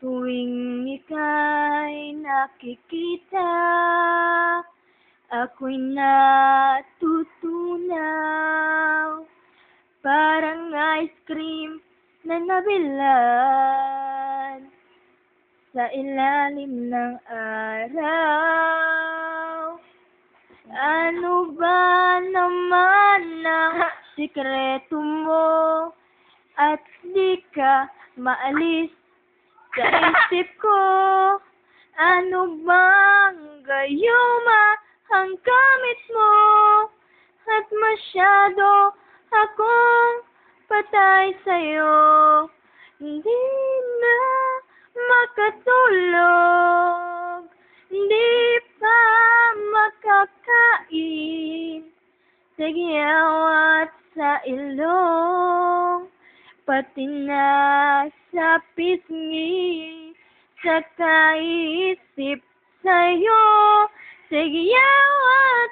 Tuwing ika'y nakikita, ako'y natutunaw. Parang ice cream na nabilad sa ilalim ng araw. Ano ba naman ang sikreto mo at di ka maalis sa isip ko? Ano bang gayuma ang gamit mo? At masyado akong patay sa'yo. Hindi na makatulog, hindi pa makakain, sa giyaw at sa ilong, pati na sa pisngi, sa kaisip sa'yo, sa giyaw at